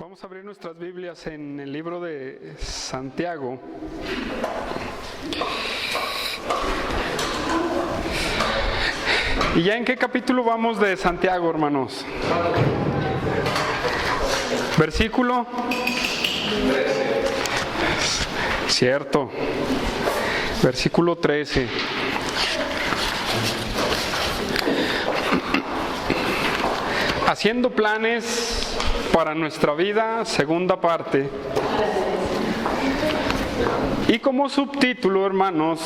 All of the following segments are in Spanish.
Vamos a abrir nuestras Biblias en el libro de Santiago. ¿Y ya en qué capítulo vamos de Santiago, hermanos? Versículo 13. Cierto. Versículo 13. Haciendo planes para nuestra vida, segunda parte. Y como subtítulo, hermanos,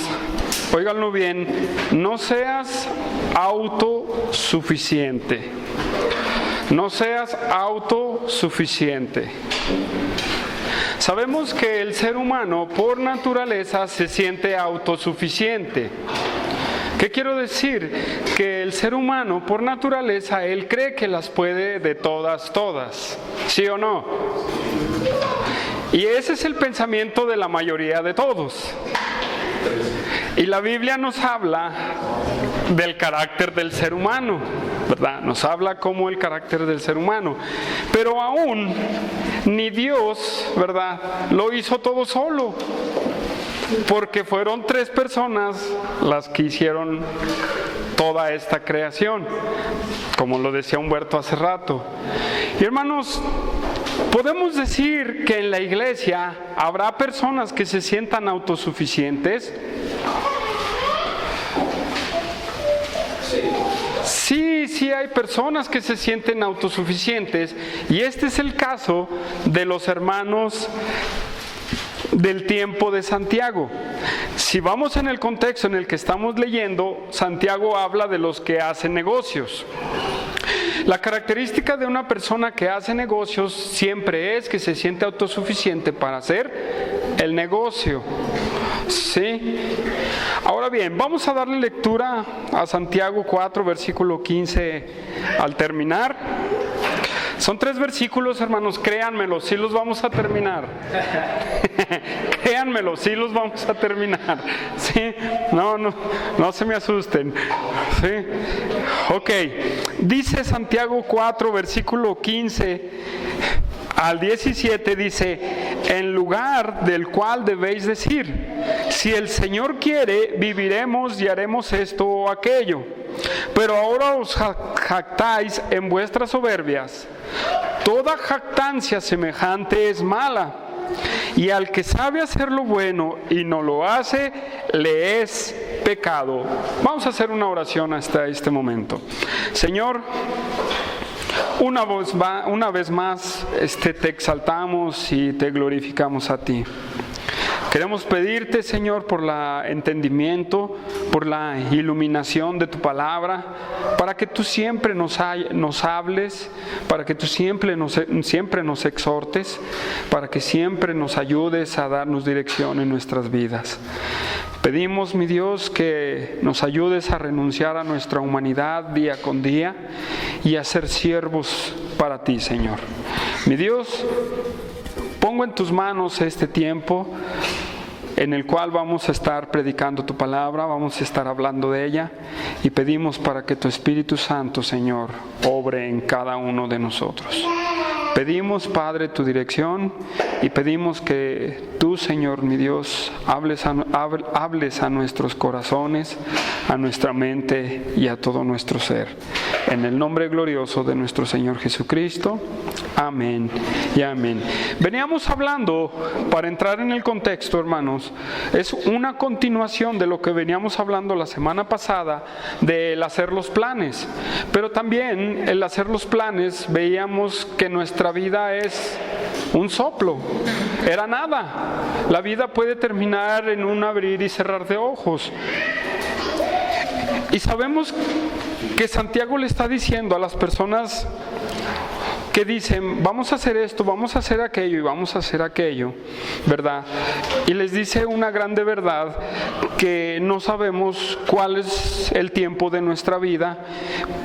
óiganlo bien, no seas autosuficiente. No seas autosuficiente. Sabemos que el ser humano por naturaleza se siente autosuficiente. ¿Qué quiero decir? Que el ser humano por naturaleza, él cree que las puede de todas, ¿sí o no? Y ese es el pensamiento de la mayoría de todos. Y la Biblia nos habla del carácter del ser humano, ¿verdad? Nos habla como el carácter del ser humano. Pero aún ni Dios, ¿verdad?, lo hizo todo solo. Porque fueron 3 personas las que hicieron toda esta creación, como lo decía Humberto hace rato. Y hermanos, podemos decir que en la iglesia habrá personas que se sientan autosuficientes. Sí hay personas que se sienten autosuficientes, y este es el caso de los hermanos del tiempo de Santiago. Si vamos en el contexto en el que estamos leyendo, Santiago habla de los que hacen negocios. La característica de una persona que hace negocios siempre es que se siente autosuficiente para hacer el negocio. ¿Sí? Ahora bien, vamos a darle lectura a Santiago 4, versículo 15 al terminar. Son 3 versículos, hermanos, créanmelo, sí los vamos a terminar. Créanmelo, sí los vamos a terminar. ¿Sí? No se me asusten. ¿Sí? Ok, dice Santiago 4, versículo 15 al 17, dice: en lugar del cual debéis decir, si el Señor quiere, viviremos y haremos esto o aquello. Pero ahora os jactáis en vuestras soberbias. Toda jactancia semejante es mala, y al que sabe hacer lo bueno y no lo hace, le es pecado. Vamos a hacer una oración hasta este momento. Señor, una vez más te exaltamos y te glorificamos a ti. Queremos pedirte, Señor, por el entendimiento, por la iluminación de tu palabra, para que tú siempre nos hables, para que tú siempre nos exhortes, para que siempre nos ayudes a darnos dirección en nuestras vidas. Pedimos, mi Dios, que nos ayudes a renunciar a nuestra humanidad día con día y a ser siervos para ti, Señor. Mi Dios, pongo en tus manos este tiempo en el cual vamos a estar predicando tu palabra, vamos a estar hablando de ella, y pedimos para que tu Espíritu Santo, Señor, obre en cada uno de nosotros. Pedimos, Padre, tu dirección, y pedimos que tú, Señor, mi Dios, hables a nuestros corazones, a nuestra mente y a todo nuestro ser. En el nombre glorioso de nuestro Señor Jesucristo. Amén y amén. Veníamos hablando, para entrar en el contexto, hermanos, es una continuación de lo que veníamos hablando la semana pasada, del hacer los planes. Pero también el hacer los planes, veíamos que nuestra vida es un soplo, era nada. La vida puede terminar en un abrir y cerrar de ojos. Y sabemos que Santiago le está diciendo a las personas que dicen, vamos a hacer esto, vamos a hacer aquello y vamos a hacer aquello, ¿verdad? Y les dice una grande verdad, que no sabemos cuál es el tiempo de nuestra vida,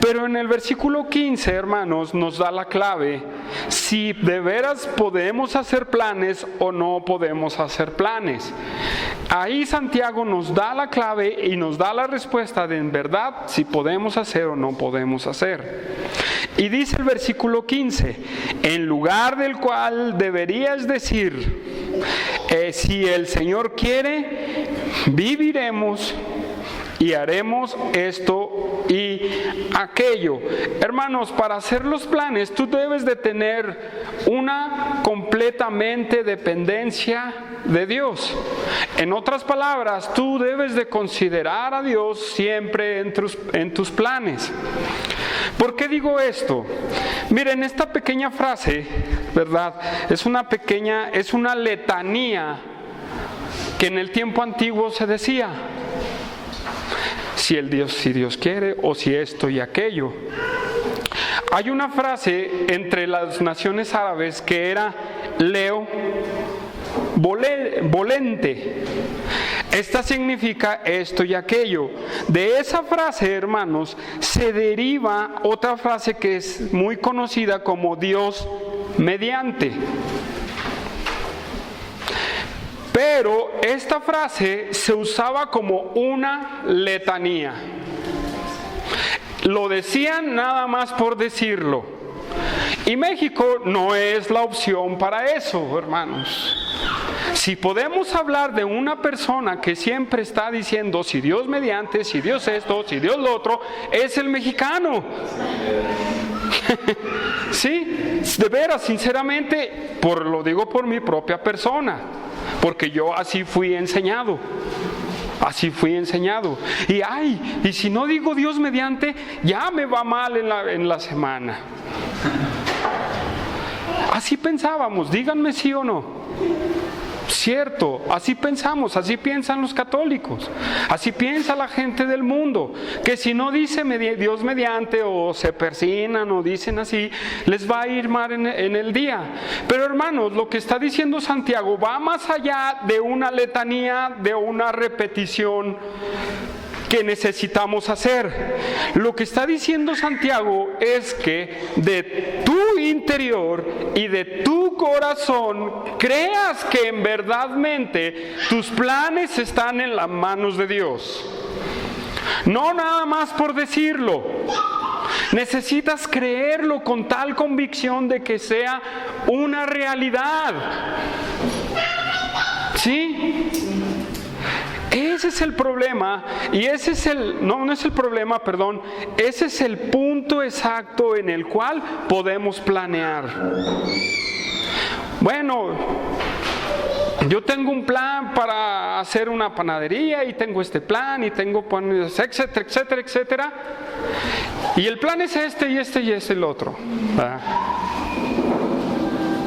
pero en el versículo 15, hermanos, nos da la clave, si de veras podemos hacer planes o no podemos hacer planes. Ahí Santiago nos da la clave y nos da la respuesta de en verdad si podemos hacer o no podemos hacer. Y dice el versículo 15, en lugar del cual deberías decir, si el Señor quiere, viviremos y haremos esto y aquello. Hermanos, para hacer los planes tú debes de tener una completamente dependencia de Dios. En otras palabras, tú debes de considerar a Dios siempre en tus planes. ¿Por qué digo esto? Miren, esta pequeña frase, ¿verdad? Es una letanía que en el tiempo antiguo se decía. Si Dios quiere, o si esto y aquello. Hay una frase entre las naciones árabes que era Leo volente. Esta significa esto y aquello. De esa frase, hermanos, se deriva otra frase que es muy conocida como Dios mediante. Pero esta frase se usaba como una letanía. Lo decían nada más por decirlo. Y México no es la opción para eso, hermanos. Si podemos hablar de una persona que siempre está diciendo si Dios mediante, si Dios esto, si Dios lo otro, es el mexicano. Sí, de veras, sinceramente, lo digo por mi propia persona. Porque yo así fui enseñado. Y si no digo Dios mediante, ya me va mal en la semana. Así pensábamos, díganme sí o no. Cierto, así pensamos, así piensan los católicos, así piensa la gente del mundo, que si no dice Dios mediante o se persignan o dicen así, les va a ir mal en el día. Pero hermanos, lo que está diciendo Santiago va más allá de una letanía, de una repetición que necesitamos hacer. Lo que está diciendo Santiago es que de tu interior y de tu corazón creas que en verdadmente tus planes están en las manos de Dios. No nada más por decirlo. Necesitas creerlo con tal convicción de que sea una realidad. ¿Sí? Ese es el problema, y ese es ese es el punto exacto en el cual podemos planear. Bueno, yo tengo un plan para hacer una panadería y tengo este plan y tengo planes, etcétera, etcétera, etcétera. Y el plan es este y este y este el otro. ¿Verdad?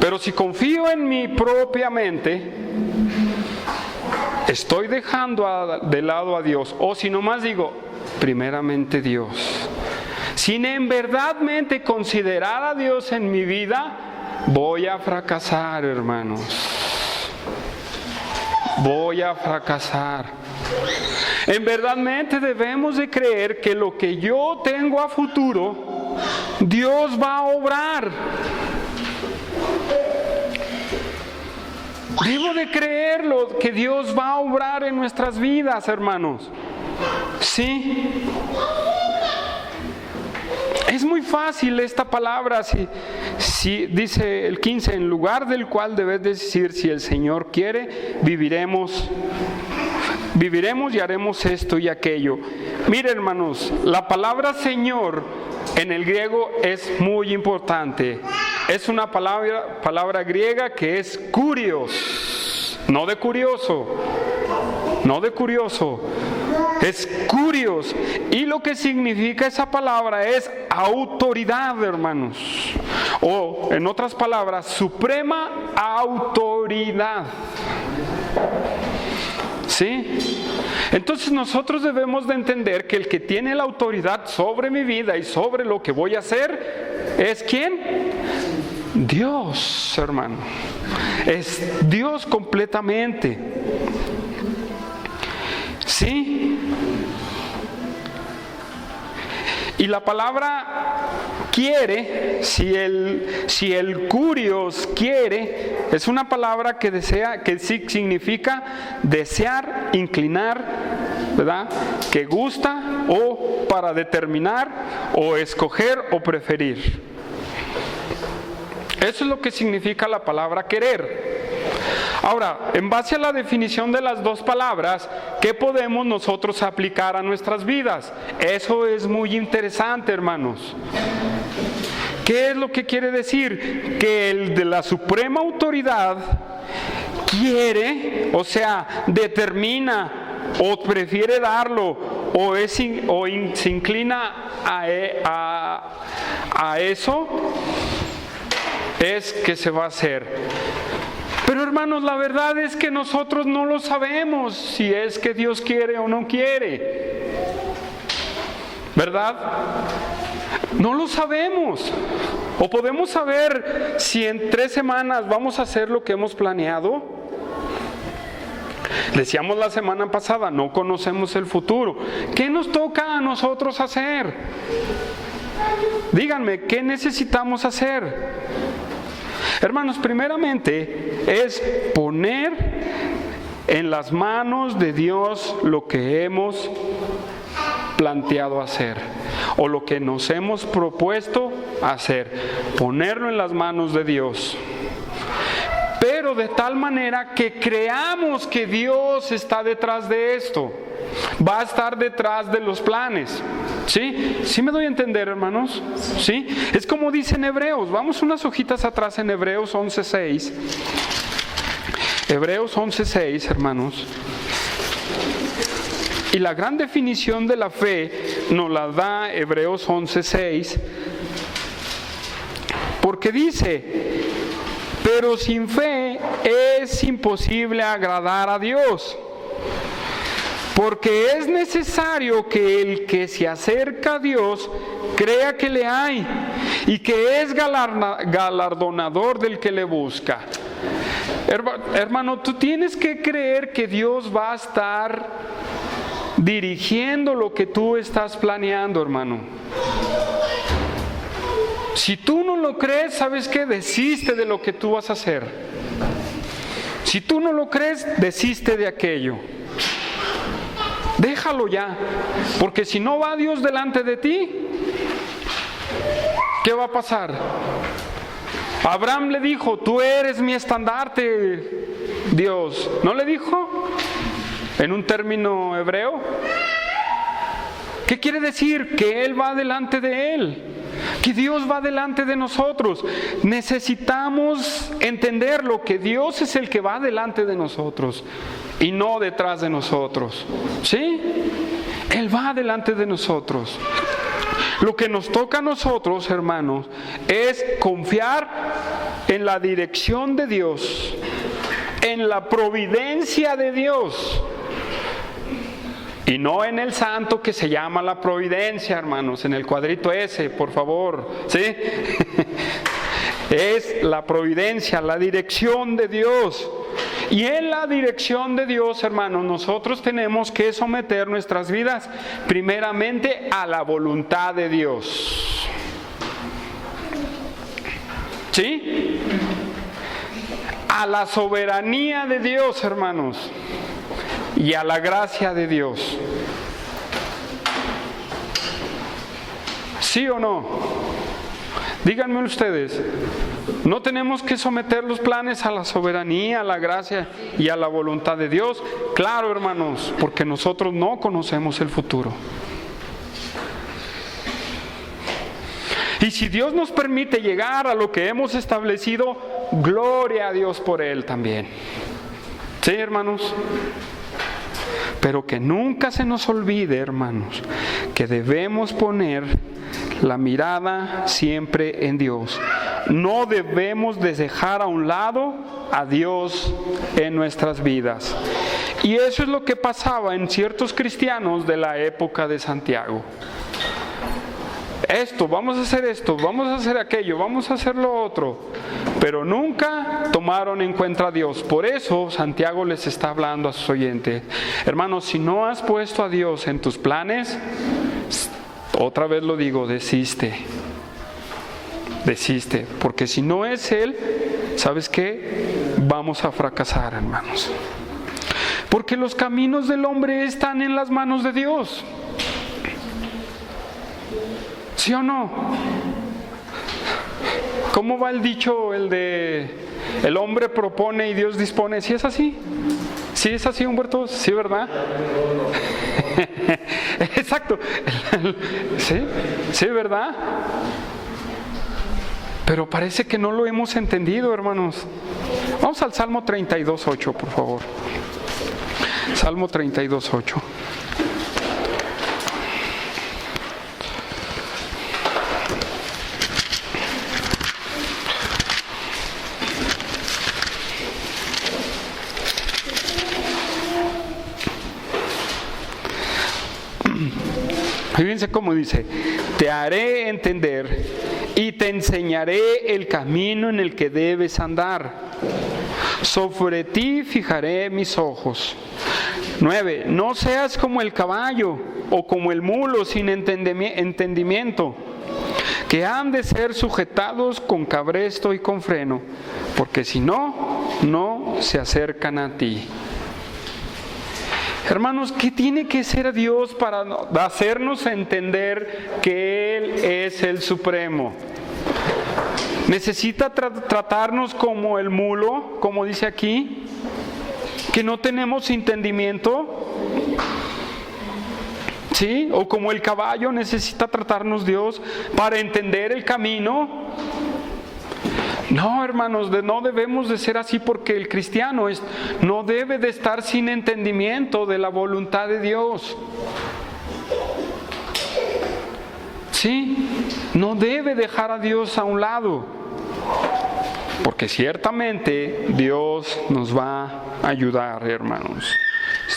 Pero si confío en mi propia mente, estoy dejando de lado a Dios. O si nomás digo, primeramente Dios. Sin en verdadmente considerar a Dios en mi vida, voy a fracasar, hermanos. Voy a fracasar. En verdadmente debemos de creer que lo que yo tengo a futuro, Dios va a obrar. Debo de creerlo, que Dios va a obrar en nuestras vidas, hermanos. Sí. Es muy fácil esta palabra, si dice el 15, en lugar del cual debes decir, si el Señor quiere, viviremos y haremos esto y aquello. Mire, hermanos, la palabra Señor en el griego es muy importante. Es una palabra griega que es kurios, no de curioso, es kurios. Y lo que significa esa palabra es autoridad, hermanos. O, en otras palabras, suprema autoridad. ¿Sí? Entonces nosotros debemos de entender que el que tiene la autoridad sobre mi vida y sobre lo que voy a hacer es ¿quién? Dios, hermano. Es Dios completamente. ¿Sí? Y la palabra quiere, si el kurios quiere, es una palabra que significa desear, inclinar, ¿verdad? Que gusta, o para determinar, o escoger, o preferir. Eso es lo que significa la palabra querer. Ahora, en base a la definición de las dos palabras, ¿qué podemos nosotros aplicar a nuestras vidas? Eso es muy interesante, hermanos. ¿Qué es lo que quiere decir? Que el de la suprema autoridad quiere, o sea, determina o prefiere darlo o se inclina a eso, es que se va a hacer. Pero hermanos, la verdad es que nosotros no lo sabemos si es que Dios quiere o no quiere, ¿verdad? No lo sabemos. O podemos saber si en 3 semanas vamos a hacer lo que hemos planeado. Decíamos la semana pasada, no conocemos el futuro. ¿Qué nos toca a nosotros hacer? Díganme, ¿qué necesitamos hacer? Hermanos, primeramente es poner en las manos de Dios lo que hemos planteado hacer o lo que nos hemos propuesto hacer, ponerlo en las manos de Dios, pero de tal manera que creamos que Dios está detrás de esto, va a estar detrás de los planes. ¿Sí? ¿Sí me doy a entender, hermanos? ¿Sí? Es como dice en Hebreos. Vamos unas hojitas atrás en Hebreos 11:6. Hebreos 11:6, hermanos. Y la gran definición de la fe nos la da Hebreos 11:6. Porque dice: pero sin fe es imposible agradar a Dios. Porque es necesario que el que se acerca a Dios crea que le hay y que es galardonador del que le busca. Hermano, tú tienes que creer que Dios va a estar dirigiendo lo que tú estás planeando, hermano. Si tú no lo crees, ¿sabes qué? Desiste de lo que tú vas a hacer. Si tú no lo crees, desiste de aquello. Déjalo ya, porque si no va Dios delante de ti, ¿qué va a pasar? Abraham le dijo: tú eres mi estandarte, Dios. ¿No le dijo? En un término hebreo. ¿Qué quiere decir? Que Él va delante de él, que Dios va delante de nosotros. Necesitamos entenderlo, que Dios es el que va delante de nosotros y no detrás de nosotros. ¿Sí? Él va delante de nosotros. Lo que nos toca a nosotros, hermanos, es confiar en la dirección de Dios, en la providencia de Dios, y no en el santo que se llama la providencia, hermanos, en el cuadrito ese, por favor, ¿sí? Es la providencia, la dirección de Dios. Y en la dirección de Dios, hermanos, nosotros tenemos que someter nuestras vidas primeramente a la voluntad de Dios. ¿Sí? A la soberanía de Dios, hermanos, y a la gracia de Dios. ¿Sí o no? Díganme ustedes, ¿no tenemos que someter los planes a la soberanía, a la gracia y a la voluntad de Dios? Claro, hermanos, porque nosotros no conocemos el futuro. Y si Dios nos permite llegar a lo que hemos establecido, gloria a Dios por Él también. ¿Sí, hermanos? Pero que nunca se nos olvide, hermanos, que debemos poner la mirada siempre en Dios. No debemos de dejar a un lado a Dios en nuestras vidas. Y eso es lo que pasaba en ciertos cristianos de la época de Santiago. Vamos a hacer aquello, vamos a hacer lo otro, pero nunca tomaron en cuenta a Dios. Por eso Santiago les está hablando a sus oyentes: hermanos, si no has puesto a Dios en tus planes, otra vez lo digo, desiste, porque si no es Él, ¿sabes qué? Vamos a fracasar, hermanos. Porque los caminos del hombre están en las manos de Dios. ¿Sí o no? ¿Cómo va el dicho, el de el hombre propone y Dios dispone? ¿Sí es así? ¿Sí es así, Humberto? ¿Sí, verdad? Exacto. ¿Sí? ¿Sí, verdad? Pero parece que no lo hemos entendido, hermanos. Vamos al Salmo 32:8, por favor. Salmo 32:8. Fíjense cómo dice: te haré entender y te enseñaré el camino en el que debes andar. Sobre ti fijaré mis ojos. 9. No seas como el caballo o como el mulo sin entendimiento, que han de ser sujetados con cabresto y con freno, porque si no, no se acercan a ti. Hermanos, ¿qué tiene que ser Dios para hacernos entender que Él es el Supremo? ¿Necesita tratarnos como el mulo, como dice aquí? ¿Que no tenemos entendimiento? ¿Sí? ¿O como el caballo necesita tratarnos Dios para entender el camino? No, hermanos, no debemos de ser así, porque el cristiano no debe de estar sin entendimiento de la voluntad de Dios. ¿Sí? No debe dejar a Dios a un lado, porque ciertamente Dios nos va a ayudar, hermanos.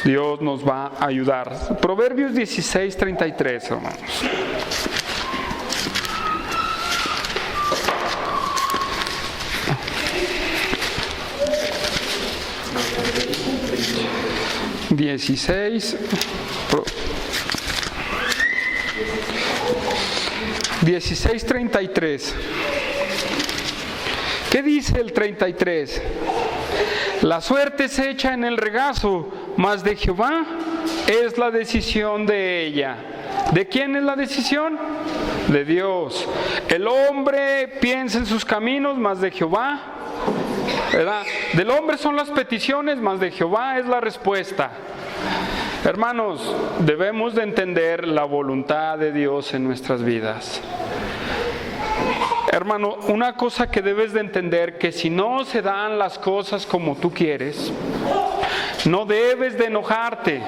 Dios nos va a ayudar. Proverbios 16:33, hermanos. Dieciséis 16:33. ¿Qué dice el 33? La suerte se echa en el regazo, mas de Jehová es la decisión de ella. ¿De quién es la decisión? De Dios. El hombre piensa en sus caminos, mas de Jehová, ¿verdad? Del hombre son las peticiones, mas de Jehová es la respuesta. Hermanos, debemos de entender la voluntad de Dios en nuestras vidas. Hermano, una cosa que debes de entender, que si no se dan las cosas como tú quieres, no debes de enojarte.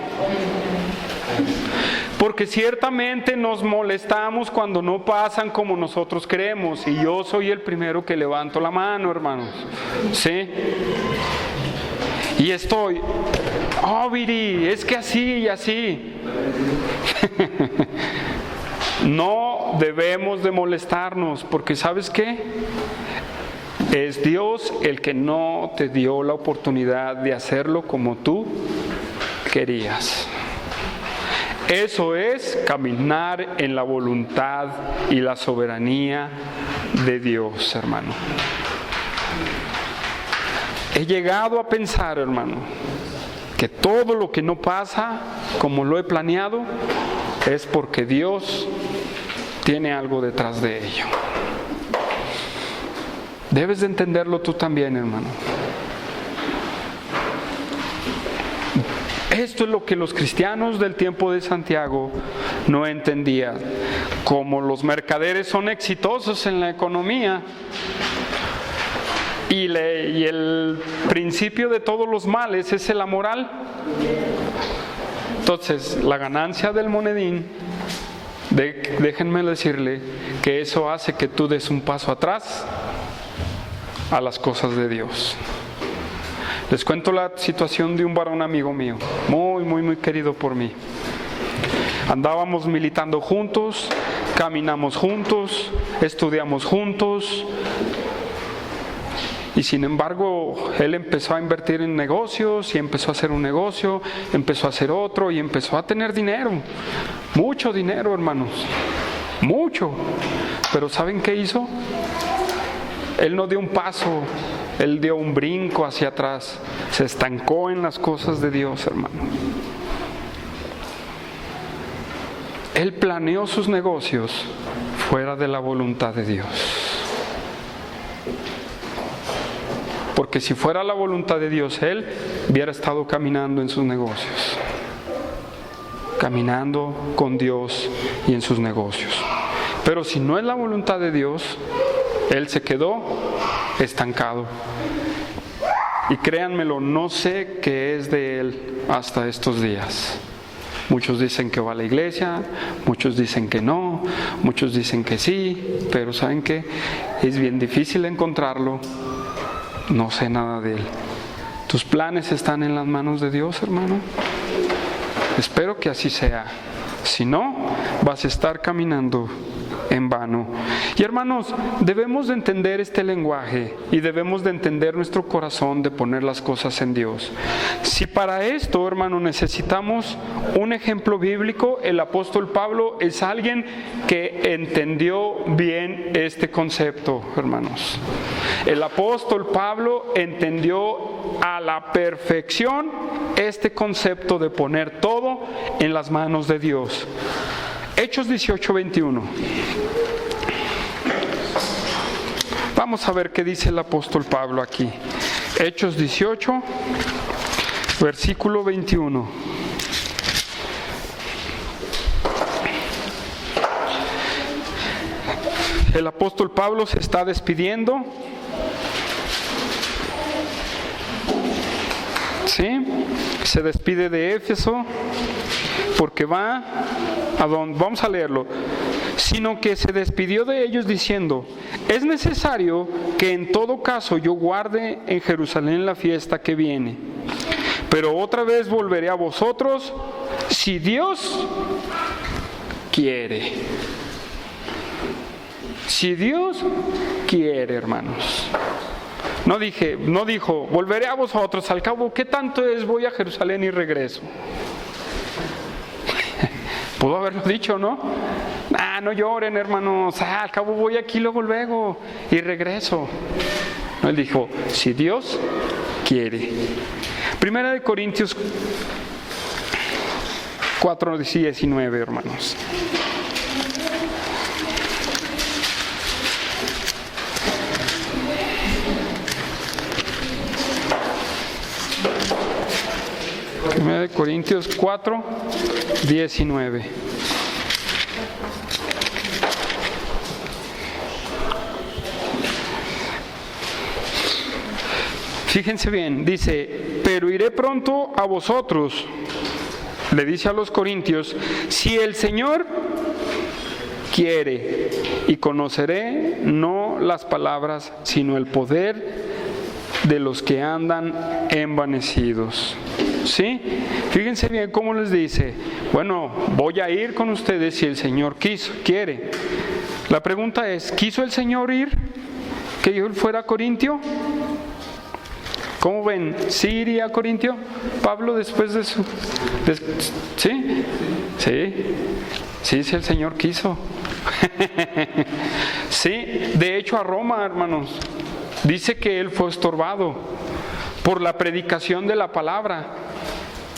Porque ciertamente nos molestamos cuando no pasan como nosotros queremos. Y yo soy el primero que levanto la mano, hermanos. ¿Sí? Y estoy, Viri, es que así y así. No debemos de molestarnos, porque ¿sabes qué? Es Dios el que no te dio la oportunidad de hacerlo como tú querías. Eso es caminar en la voluntad y la soberanía de Dios, hermano. He llegado a pensar, hermano, que todo lo que no pasa como lo he planeado es porque Dios tiene algo detrás de ello. Debes de entenderlo tú también, hermano. Esto es lo que los cristianos del tiempo de Santiago no entendían. Como los mercaderes son exitosos en la economía, y el principio de todos los males es la moral. Entonces, la ganancia del monedín, déjenme decirle que eso hace que tú des un paso atrás a las cosas de Dios. Les cuento la situación de un varón amigo mío, muy, muy, muy querido por mí. Andábamos militando juntos, caminamos juntos, estudiamos juntos. Y sin embargo, él empezó a invertir en negocios y empezó a hacer un negocio, empezó a hacer otro y empezó a tener dinero. Mucho dinero, hermanos. Mucho. Pero ¿saben qué hizo? Él no dio un paso Él dio un brinco hacia atrás, se estancó en las cosas de Dios, hermano. Él planeó sus negocios fuera de la voluntad de Dios. Porque si fuera la voluntad de Dios, Él hubiera estado caminando en sus negocios, caminando con Dios y en sus negocios. Pero si no es la voluntad de Dios, Él se quedó estancado. Y créanmelo, no sé qué es de Él hasta estos días. Muchos dicen que va a la iglesia, muchos dicen que no, muchos dicen que sí, pero ¿saben qué? Es bien difícil encontrarlo. No sé nada de Él. ¿Tus planes están en las manos de Dios, hermano? Espero que así sea. Si no, vas a estar caminando en vano. Y hermanos, debemos de entender este lenguaje y debemos de entender nuestro corazón de poner las cosas en Dios. Si para esto, hermano, necesitamos un ejemplo bíblico, el apóstol Pablo es alguien que entendió bien este concepto, hermanos. El apóstol Pablo entendió a la perfección este concepto de poner todo en las manos de Dios. Hechos 18:21. Vamos a ver qué dice el apóstol Pablo aquí. Hechos 18, versículo 21. El apóstol Pablo se está despidiendo. ¿Sí? Se despide de Éfeso porque va a donde, vamos a leerlo, sino que se despidió de ellos diciendo: es necesario que en todo caso yo guarde en Jerusalén la fiesta que viene, pero otra vez volveré a vosotros si Dios quiere. Si Dios quiere, hermanos. No dijo, volveré a vosotros, al cabo, ¿qué tanto es? Voy a Jerusalén y regreso. Pudo haberlo dicho, ¿no? No lloren, hermanos, al cabo voy aquí luego y regreso. No, él dijo, si Dios quiere. Primera de Corintios 4:19, hermanos. Primera de Corintios 4:19. Fíjense bien, dice, pero iré pronto a vosotros, le dice a los corintios, si el Señor quiere, y conoceré no las palabras, sino el poder de los que andan envanecidos. ¿Sí? Fíjense bien cómo les dice, bueno, voy a ir con ustedes si el Señor quiere. La pregunta es, ¿quiso el Señor ir? ¿Que él fuera a Corintio? ¿Cómo ven? ¿Sí iría a Corintio? Pablo después de su... ¿Sí? Sí, el Señor quiso. Sí, de hecho a Roma, hermanos, dice que él fue estorbado por la predicación de la palabra.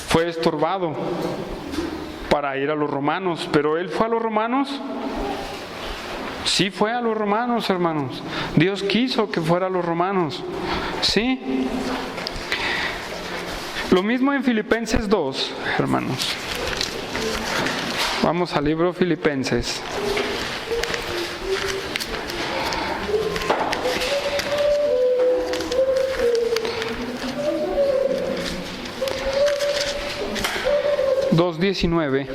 Fue estorbado para ir a los romanos, pero él fue a los romanos. Sí fue a los romanos, hermanos. Dios quiso que fuera a los romanos. Sí. Lo mismo en Filipenses 2, hermanos. Vamos al libro Filipenses. (2:19)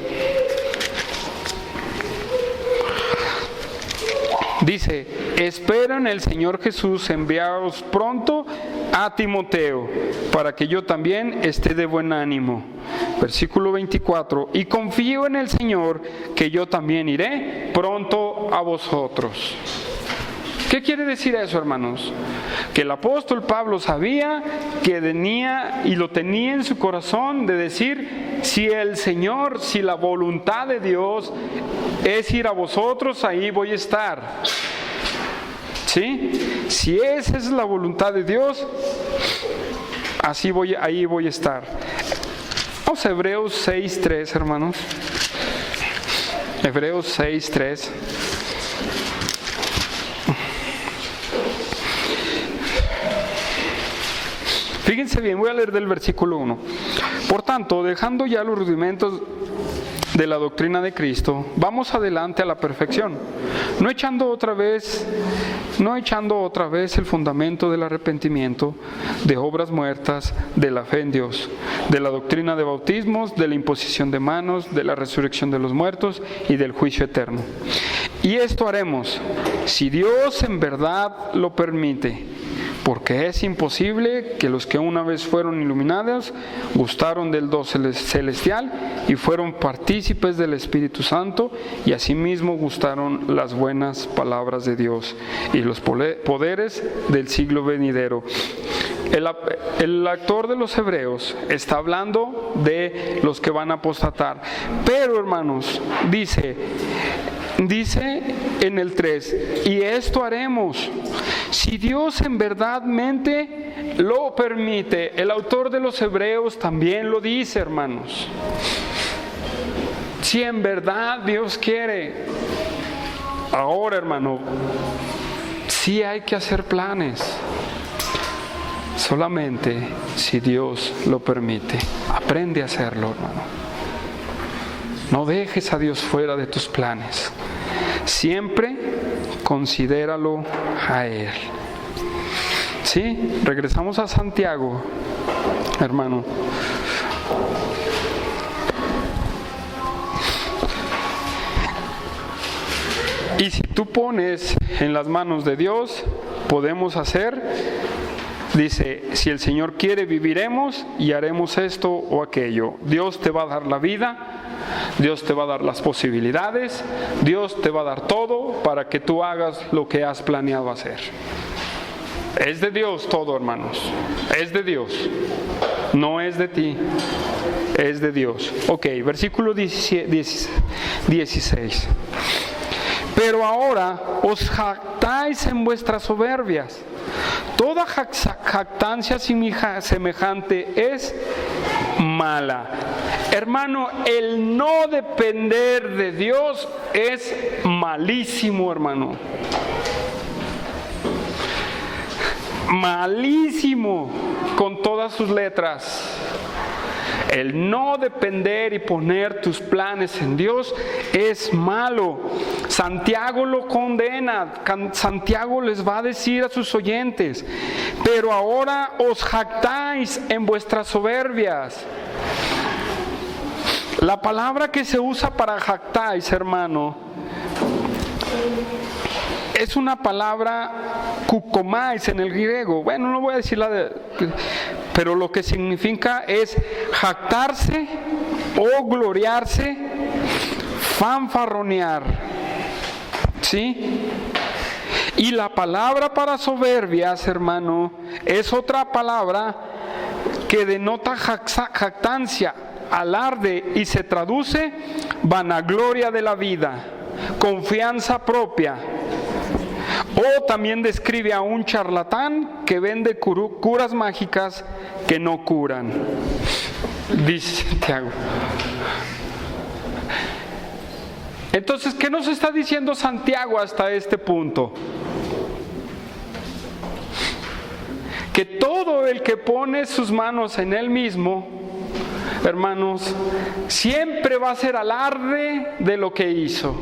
dice, espero en el Señor Jesús enviaros pronto a Timoteo, para que yo también esté de buen ánimo. Versículo 24, y confío en el Señor que yo también iré pronto a vosotros. ¿Qué quiere decir eso, hermanos? Que el apóstol Pablo sabía que tenía y lo tenía en su corazón de decir, si el Señor, si la voluntad de Dios es ir a vosotros, ahí voy a estar. ¿Sí? Si esa es la voluntad de Dios, ahí voy a estar. Vamos a Hebreos 6:3, hermanos. Hebreos 6:3. Fíjense bien, voy a leer del versículo 1. Por tanto, dejando ya los rudimentos de la doctrina de Cristo, vamos adelante a la perfección, no echando otra vez el fundamento del arrepentimiento, de obras muertas, de la fe en Dios, de la doctrina de bautismos, de la imposición de manos, de la resurrección de los muertos y del juicio eterno. Y esto haremos, si Dios en verdad lo permite, porque es imposible que los que una vez fueron iluminados gustaron del don celestial y fueron partícipes del Espíritu Santo y asimismo gustaron las buenas palabras de Dios y los poderes del siglo venidero. El autor de los Hebreos está hablando de los que van a apostatar, pero hermanos, dice en el 3, y esto haremos si Dios en verdadmente lo permite. El autor de los Hebreos también lo dice, hermanos. Si en verdad Dios quiere. Ahora, hermano, sí hay que hacer planes. Solamente si Dios lo permite. Aprende a hacerlo, hermano. No dejes a Dios fuera de tus planes. Siempre considéralo a Él. ¿Sí? Regresamos a Santiago, hermano. Y si tú pones en las manos de Dios, podemos hacer, dice, si el Señor quiere, viviremos y haremos esto o aquello. Dios te va a dar la vida, Dios te va a dar las posibilidades, Dios te va a dar todo para que tú hagas lo que has planeado hacer. Es de Dios todo, hermanos. Es de Dios. No es de ti. Es de Dios. Ok, versículo 16. Pero ahora os jactáis en vuestras soberbias. Toda jactancia semejante es mala. Hermano, el no depender de Dios es malísimo, hermano. Malísimo, con todas sus letras. El no depender y poner tus planes en Dios es malo. Santiago lo condena. Santiago les va a decir a sus oyentes: pero ahora os jactáis en vuestras soberbias. La palabra que se usa para jactáis, hermano, es una palabra kukomais en el griego. Bueno, no voy a decir pero lo que significa es jactarse o gloriarse, fanfarronear. ¿Sí? Y la palabra para soberbias, hermano, es otra palabra que denota jactancia, alarde, y se traduce vanagloria de la vida, confianza propia. O también describe a un charlatán que vende curas mágicas que no curan. Dice Santiago. Entonces, ¿qué nos está diciendo Santiago hasta este punto? Que todo el que pone sus manos en él mismo, hermanos, siempre va a hacer alarde de lo que hizo.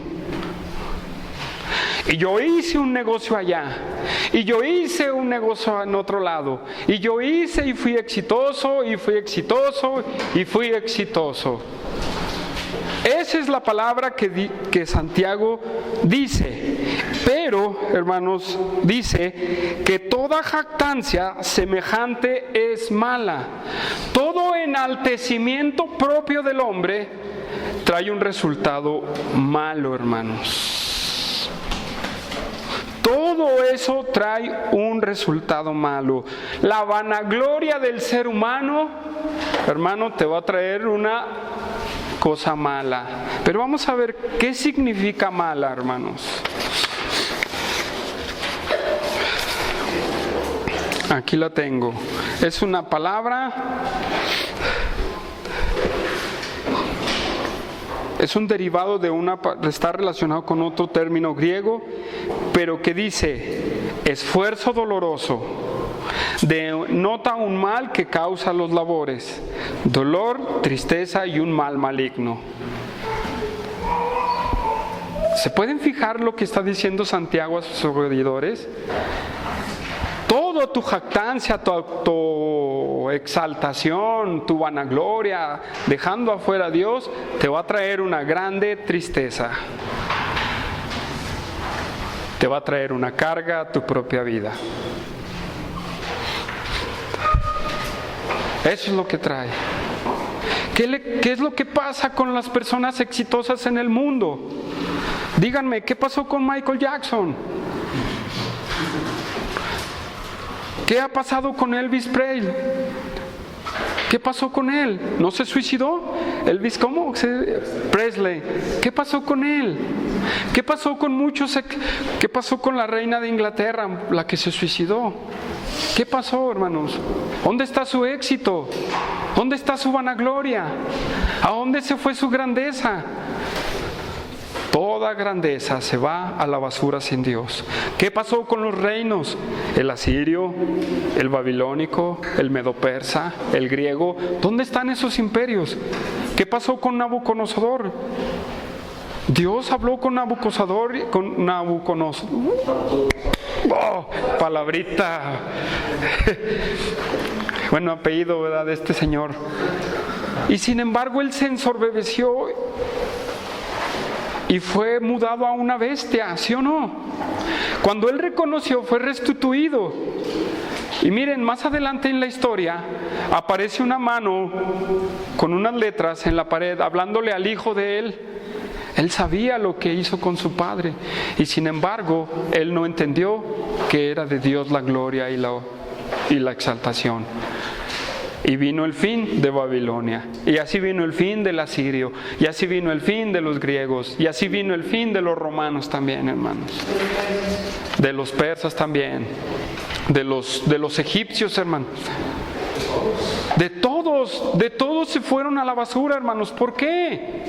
Y yo hice un negocio allá, y yo hice un negocio en otro lado, y yo hice y fui exitoso, y fui exitoso, y fui exitoso. Esa es la palabra que Santiago dice. Pero, hermanos, dice que toda jactancia semejante es mala. Todo enaltecimiento propio del hombre trae un resultado malo, hermanos. Todo eso trae un resultado malo. La vanagloria del ser humano, hermano, te va a traer una cosa mala. Pero vamos a ver qué significa mala, hermanos. Aquí la tengo. Es una palabra, es un derivado de está relacionado con otro término griego, pero que dice esfuerzo doloroso, denota un mal que causa los labores, dolor, tristeza y un mal maligno. ¿Se pueden fijar lo que está diciendo Santiago a sus seguidores? Todo tu jactancia, tu exaltación, tu vanagloria, dejando afuera a Dios, te va a traer una grande tristeza. Te va a traer una carga a tu propia vida. Eso es lo que trae. ¿Qué es lo que pasa con las personas exitosas en el mundo? Díganme, ¿qué pasó con Michael Jackson? ¿Qué ha pasado con Elvis Presley? ¿Qué pasó con él? ¿No se suicidó? Elvis, ¿cómo? Presley. ¿Qué pasó con él? ¿Qué pasó con muchos? ¿Qué pasó con la reina de Inglaterra, la que se suicidó? ¿Qué pasó, hermanos? ¿Dónde está su éxito? ¿Dónde está su vanagloria? ¿A dónde se fue su grandeza? Toda grandeza se va a la basura sin Dios. ¿Qué pasó con los reinos? El asirio, el babilónico, el medo-persa, el griego. ¿Dónde están esos imperios? ¿Qué pasó con Nabucodonosor? Dios habló con Nabucodonosor. Oh, palabrita. Bueno, apellido, ¿verdad? De este señor. Y sin embargo él se ensorbebeció y fue mudado a una bestia, ¿sí o no? Cuando él reconoció, fue restituido. Y miren, más adelante en la historia aparece una mano con unas letras en la pared hablándole al hijo de él. Él sabía lo que hizo con su padre y sin embargo él no entendió que era de Dios la gloria y la exaltación. Y vino el fin de Babilonia, y así vino el fin del asirio, y así vino el fin de los griegos, y así vino el fin de los romanos también, hermanos, de los persas también, de los egipcios, hermanos, de todos se fueron a la basura, hermanos. ¿Por qué?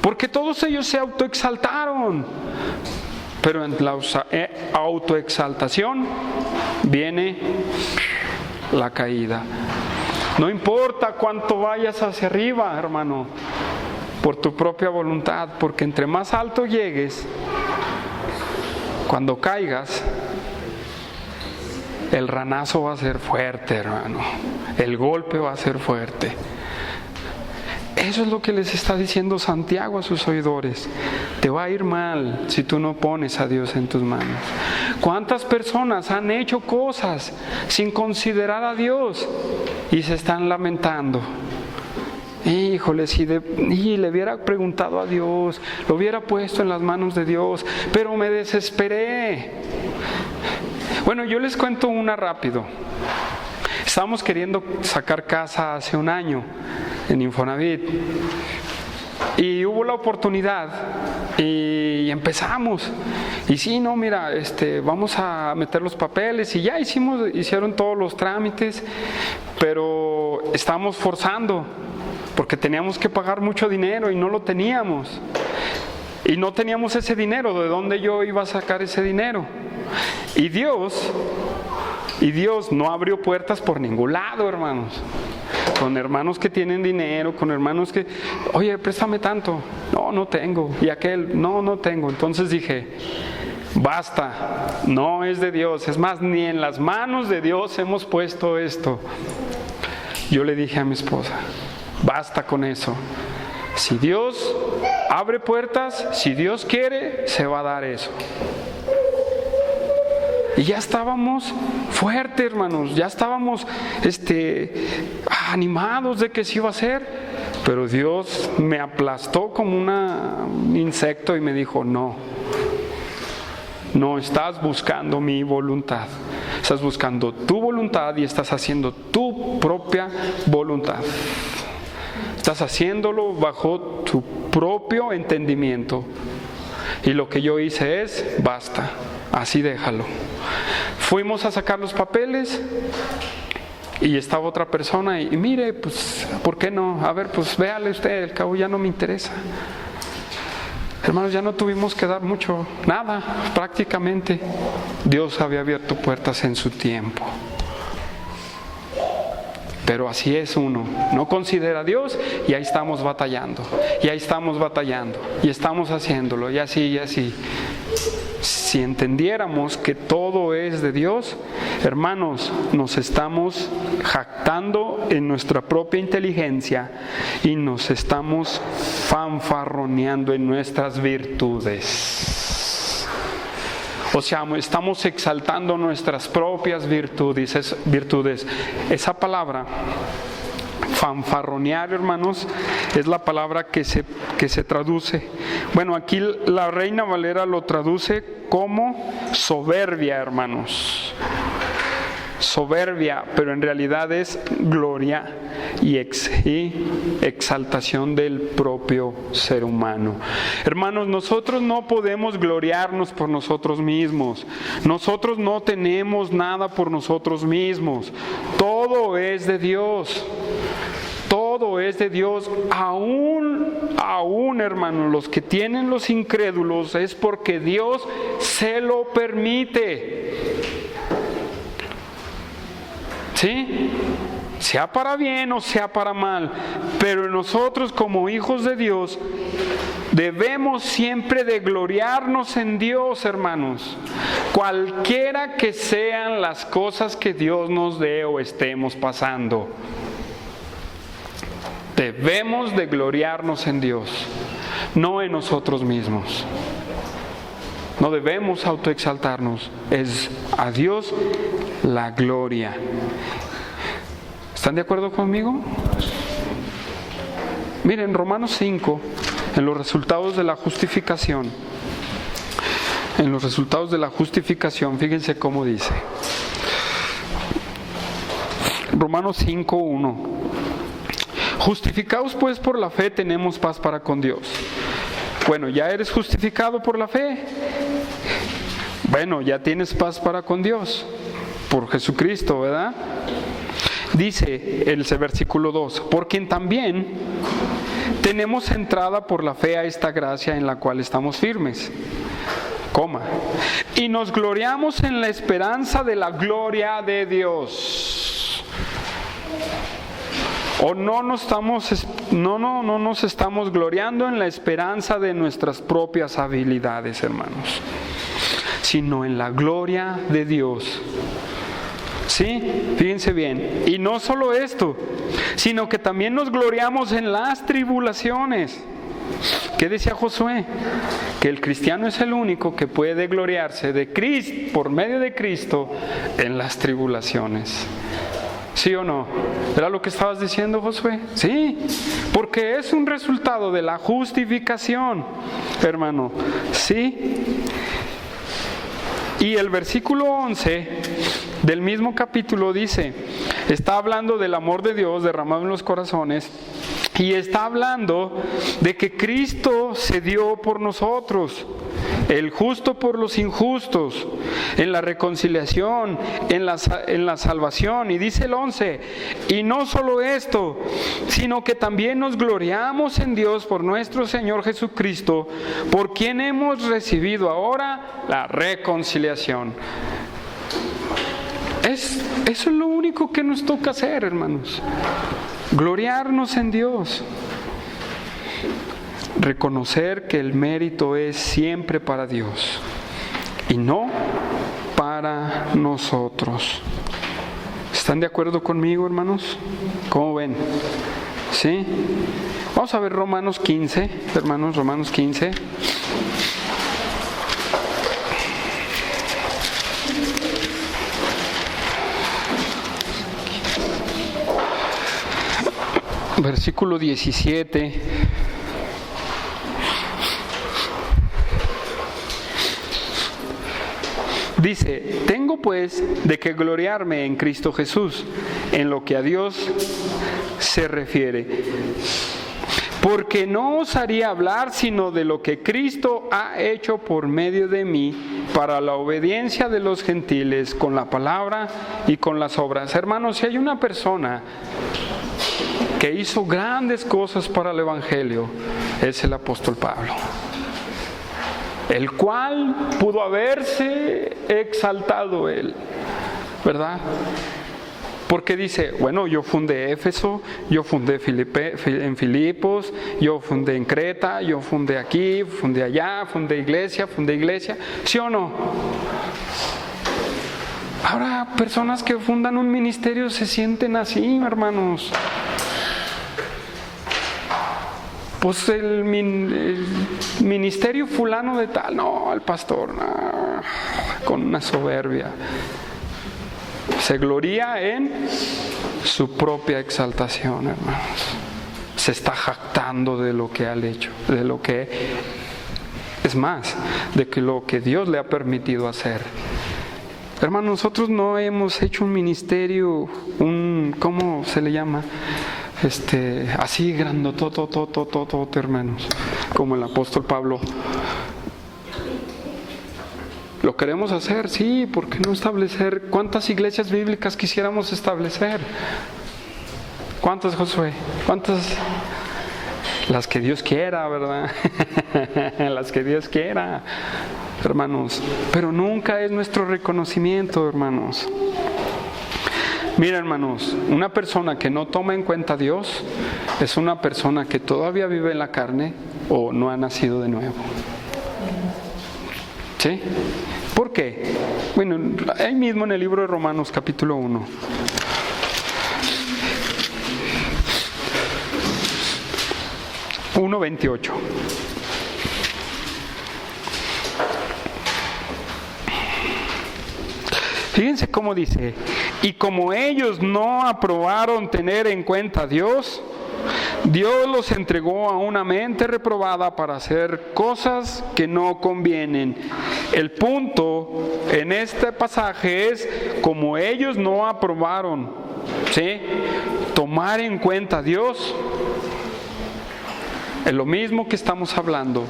Porque todos ellos se autoexaltaron, pero en la autoexaltación viene la caída. No importa cuánto vayas hacia arriba, hermano, por tu propia voluntad, porque entre más alto llegues, cuando caigas, el ranazo va a ser fuerte, hermano. El golpe va a ser fuerte. Eso es lo que les está diciendo Santiago a sus oidores. Te va a ir mal si tú no pones a Dios en tus manos. ¿Cuántas personas han hecho cosas sin considerar a Dios y se están lamentando? Híjole, si le hubiera preguntado a Dios, lo hubiera puesto en las manos de Dios, pero me desesperé. Bueno, yo les cuento una rápido. Estábamos queriendo sacar casa hace un año en Infonavit y hubo la oportunidad y empezamos. Y sí, no, mira, vamos a meter los papeles y ya hicieron todos los trámites, pero estábamos forzando porque teníamos que pagar mucho dinero y no lo teníamos. Y no teníamos ese dinero. ¿De dónde yo iba a sacar ese dinero? Y Dios no abrió puertas por ningún lado, hermanos. Con hermanos que tienen dinero, con hermanos que, oye, préstame tanto. No, no tengo. Y aquel, no tengo. Entonces dije, basta, no es de Dios. Es más, ni en las manos de Dios hemos puesto esto. Yo le dije a mi esposa, basta con eso. Si Dios abre puertas, si Dios quiere, se va a dar eso. Y ya estábamos fuertes, hermanos, ya estábamos animados de que se iba a hacer, pero Dios me aplastó como un insecto y me dijo, no estás buscando mi voluntad, estás buscando tu voluntad y estás haciendo tu propia voluntad. Estás haciéndolo bajo tu propio entendimiento. Y lo que yo hice es, basta, así déjalo. Fuimos a sacar los papeles y estaba otra persona y mire, pues, ¿por qué no? A ver, pues véale usted, al cabo ya no me interesa. Hermanos, ya no tuvimos que dar mucho, nada, prácticamente. Dios había abierto puertas en su tiempo. Pero así es uno, no considera a Dios y ahí estamos batallando, y ahí estamos batallando, y estamos haciéndolo, y así, y así. Si entendiéramos que todo es de Dios, hermanos, nos estamos jactando en nuestra propia inteligencia y nos estamos fanfarroneando en nuestras virtudes. O sea, estamos exaltando nuestras propias virtudes. Esa palabra, fanfarronear, hermanos, es la palabra que se traduce. Bueno, aquí la Reina Valera lo traduce como soberbia, hermanos. Soberbia, pero en realidad es gloria y exaltación del propio ser humano. Hermanos, nosotros no podemos gloriarnos por nosotros mismos. Nosotros no tenemos nada por nosotros mismos. Todo es de Dios. Todo es de Dios. Aún, hermanos, los que tienen los incrédulos es porque Dios se lo permite. ¿Sí? Sea para bien o sea para mal, pero nosotros como hijos de Dios debemos siempre de gloriarnos en Dios, hermanos, cualquiera que sean las cosas que Dios nos dé o estemos pasando. Debemos de gloriarnos en Dios, no en nosotros mismos. No debemos autoexaltarnos, es a Dios la gloria. ¿Están de acuerdo conmigo? Miren, Romanos 5, en los resultados de la justificación. En los resultados de la justificación, fíjense cómo dice. Romanos 5:1. Justificados pues por la fe tenemos paz para con Dios. Bueno, ¿ya eres justificado por la fe? Bueno, ya tienes paz para con Dios, por Jesucristo, ¿verdad? Dice el versículo 2, por quien también tenemos entrada por la fe a esta gracia en la cual estamos firmes, y nos gloriamos en la esperanza de la gloria de Dios. O no nos estamos gloriando en la esperanza de nuestras propias habilidades, hermanos, sino en la gloria de Dios. ¿Sí? Fíjense bien. Y no solo esto, sino que también nos gloriamos en las tribulaciones. ¿Qué decía Josué? Que el cristiano es el único que puede gloriarse de Cristo, por medio de Cristo, en las tribulaciones. ¿Sí o no? ¿Era lo que estabas diciendo, Josué? Sí, porque es un resultado de la justificación, hermano. ¿Sí? Y el versículo 11 del mismo capítulo dice, está hablando del amor de Dios derramado en los corazones y está hablando de que Cristo se dio por nosotros, el justo por los injustos, en la reconciliación, en la salvación. Y dice el 11, y no solo esto, sino que también nos gloriamos en Dios por nuestro Señor Jesucristo, por quien hemos recibido ahora la reconciliación. Eso es lo único que nos toca hacer, hermanos. Gloriarnos en Dios. Reconocer que el mérito es siempre para Dios y no para nosotros. ¿Están de acuerdo conmigo, hermanos? ¿Cómo ven? ¿Sí? Vamos a ver Romanos 15, hermanos, Romanos 15. Versículo 17. Dice, tengo pues de que gloriarme en Cristo Jesús, en lo que a Dios se refiere. Porque no osaría hablar sino de lo que Cristo ha hecho por medio de mí para la obediencia de los gentiles con la palabra y con las obras. Hermanos, si hay una persona que hizo grandes cosas para el Evangelio, es el apóstol Pablo, el cual pudo haberse exaltado él, ¿verdad? Porque dice, bueno, yo fundé Éfeso, yo fundé en Filipos, yo fundé en Creta, yo fundé aquí, fundé allá, fundé iglesia, ¿sí o no? Ahora, personas que fundan un ministerio se sienten así, hermanos. Pues el ministerio fulano de tal, no, el pastor, no, con una soberbia. Se gloría en su propia exaltación, hermanos. Se está jactando de lo que ha hecho, de lo que, es más, de que lo que Dios le ha permitido hacer. Hermanos, nosotros no hemos hecho un ministerio, ¿cómo se le llama? Así grandototototototo, hermanos, como el apóstol Pablo. ¿Lo queremos hacer? Sí, ¿por qué no establecer? ¿Cuántas iglesias bíblicas quisiéramos establecer? ¿Cuántas, Josué? ¿Cuántas? Las que Dios quiera, ¿verdad? Las que Dios quiera, hermanos. Pero nunca es nuestro reconocimiento, hermanos. Mira, hermanos, una persona que no toma en cuenta a Dios es una persona que todavía vive en la carne o no ha nacido de nuevo. ¿Sí? ¿Por qué? Bueno, ahí mismo en el libro de Romanos, capítulo 1. Uno 28. Fíjense cómo dice: y como ellos no aprobaron tener en cuenta a Dios, Dios los entregó a una mente reprobada para hacer cosas que no convienen. El punto en este pasaje es, como ellos no aprobaron, ¿sí?, tomar en cuenta a Dios. Es lo mismo que estamos hablando.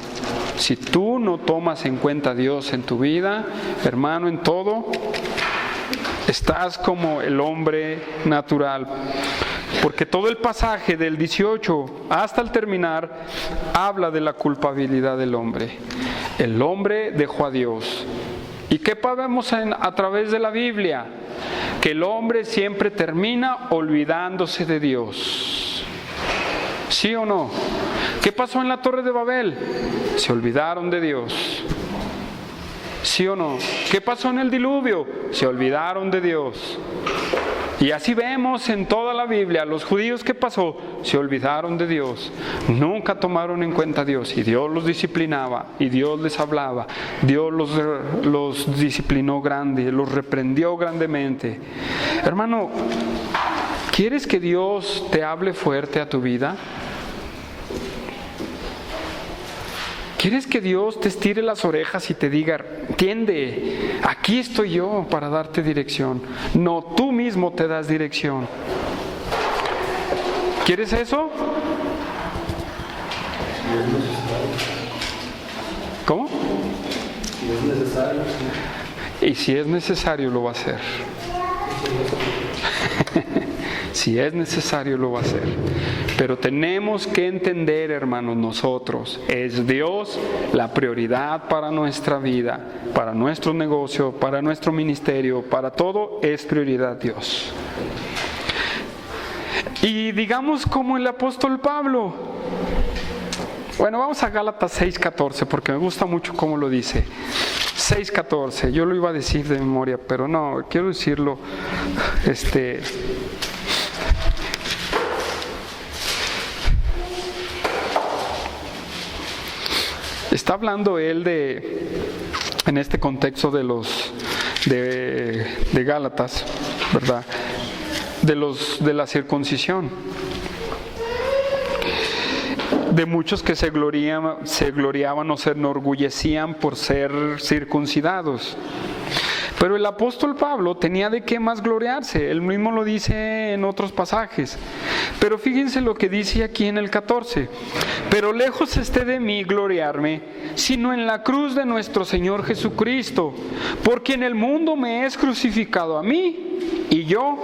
Si tú no tomas en cuenta a Dios en tu vida, hermano, en todo, estás como el hombre natural. Porque todo el pasaje del 18 hasta el terminar habla de la culpabilidad del hombre. El hombre dejó a Dios. ¿Y qué vemos a través de la Biblia? Que el hombre siempre termina olvidándose de Dios. ¿Sí o no? ¿Qué pasó en la Torre de Babel? Se olvidaron de Dios. ¿Sí o no? ¿Qué pasó en el diluvio? Se olvidaron de Dios. Y así vemos en toda la Biblia, los judíos, ¿qué pasó? Se olvidaron de Dios, nunca tomaron en cuenta a Dios, y Dios los disciplinaba, y Dios les hablaba, Dios los disciplinó grande, los reprendió grandemente. Hermano, ¿quieres que Dios te hable fuerte a tu vida? ¿Quieres que Dios te estire las orejas y te diga, entiende, aquí estoy yo para darte dirección? No, tú mismo te das dirección. ¿Quieres eso? ¿Cómo? Si es necesario. Y si es necesario, lo va a hacer. Si es necesario, lo va a hacer. Pero tenemos que entender, hermanos, nosotros, es Dios la prioridad para nuestra vida, para nuestro negocio, para nuestro ministerio, para todo es prioridad Dios. Y digamos como el apóstol Pablo. Bueno, vamos a Gálatas 6:14 porque me gusta mucho cómo lo dice. 6:14, yo lo iba a decir de memoria, pero no, quiero decirlo, está hablando él en este contexto de Gálatas, ¿verdad? De la circuncisión. De muchos que se gloriaban o se enorgullecían por ser circuncidados. Pero el apóstol Pablo tenía de qué más gloriarse. Él mismo lo dice en otros pasajes. Pero fíjense lo que dice aquí en el 14. Pero lejos esté de mí gloriarme, sino en la cruz de nuestro Señor Jesucristo, por quien el mundo me es crucificado a mí y yo